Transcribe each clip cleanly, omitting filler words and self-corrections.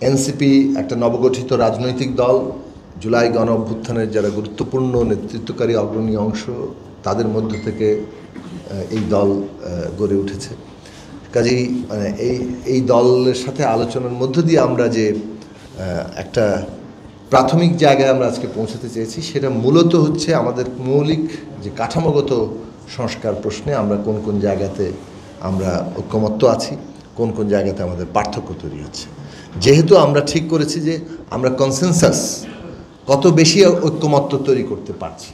NCP একটা নবগঠিত রাজনৈতিক দল, জুলাই গণ অভ্যুত্থানের যারা গুরুত্বপূর্ণ নেতৃত্বকারী অগ্রণী অংশ, তাদের মধ্য থেকে এই দল গড়ে উঠেছে। কাজেই এই দলের সাথে আলোচনার মধ্য দিয়ে আমরা যে একটা প্রাথমিক জায়গায় আমরা আজকে পৌঁছাতে চেয়েছি, সেটা মূলত হচ্ছে আমাদের মৌলিক যে কাঠামোগত সংস্কার প্রশ্নে আমরা কোন কোন জায়গাতে আমরা ঐক্যমত্য আছি, কোন কোন জায়গাতে আমাদের পার্থক্য তৈরি হচ্ছে। যেহেতু আমরা ঠিক করেছি যে আমরা কনসেনসাস কত বেশি ঐক্যমত্য তৈরি করতে পারছি,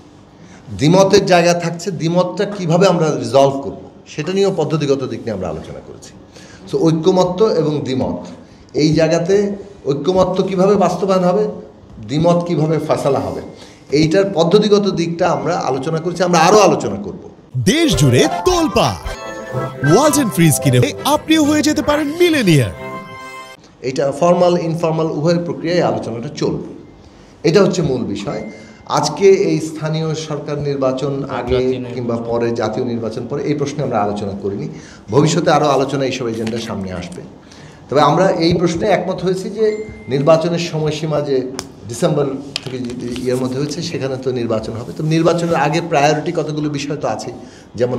দ্বিমতের জায়গা থাকছে, দ্বিমতটা কিভাবে আমরা রিজলভ করব সেটা নিয়েও পদ্ধতিগত দিক নিয়ে আমরা আলোচনা করেছি। সো ঐক্যমত্য এবং দ্বিমত, এই জায়গাতে ঐক্যমত্য কিভাবে বাস্তবায়ন হবে, দ্বিমত কিভাবে ফয়সালা হবে, এইটার পদ্ধতিগত দিকটা আমরা আলোচনা করেছি, আমরা আরও আলোচনা করব। দেশ জুড়ে তোলপাড় ওয়ালটন ফ্রিজ কিনে আপনিও হয়ে যেতে পারেন মিলেনিয়ার। এটা ফর্মাল ইনফর্মাল উভয় প্রক্রিয়ায় আলোচনাটা চলবে, এটা হচ্ছে মূল বিষয়। আজকে এই স্থানীয় সরকার নির্বাচন আগে কিংবা পরে, জাতীয় নির্বাচন পরে, এই প্রশ্নে আমরা আলোচনা করিনি। ভবিষ্যতে আরও আলোচনা এইসব এজেন্ডার সামনে আসবে। তবে আমরা এই প্রশ্নে একমত হয়েছি যে নির্বাচনের সময়সীমা যে ডিসেম্বর থেকে ইয়ের মধ্যে হয়েছে, সেখানে তো নির্বাচন হবে। তো নির্বাচনের আগে প্রায়োরিটি কতগুলো বিষয় তো আছে, যেমন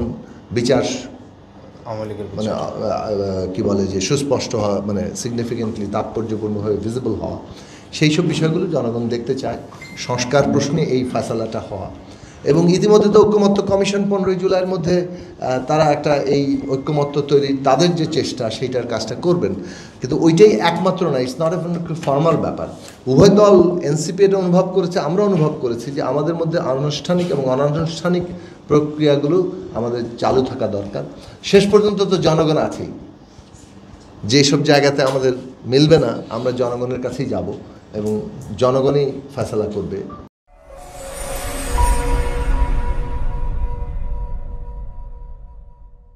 বিচার মানে কী বলে যে সুস্পষ্ট হওয়া, মানে সিগনিফিকেন্টলি তাৎপর্যপূর্ণভাবে ভিজিবল হওয়া, সেই সব বিষয়গুলো জনগণ দেখতে চায়। সংস্কার প্রশ্নে এই ফয়সালাটা হওয়া, এবং ইতিমধ্যে তো ঐক্যমত্য কমিশন 15 জুলাইয়ের মধ্যে তারা একটা এই ঐক্যমত্য তৈরি, তাদের যে চেষ্টা সেইটার কাজটা করবেন। কিন্তু ওইটাই একমাত্র না, ইটস নট এভেন ফর্মাল ব্যাপার। উভয় দল, এনসিপি এটা অনুভব করেছে, আমরা অনুভব করেছি যে আমাদের মধ্যে আনুষ্ঠানিক এবং অনানুষ্ঠানিক প্রক্রিয়াগুলো আমাদের চালু থাকা দরকার। শেষ পর্যন্ত তো জনগণ আছেই, যেসব জায়গাতে আমাদের মিলবে না আমরা জনগণের কাছেই যাব এবং জনগণই ফয়সালা করবে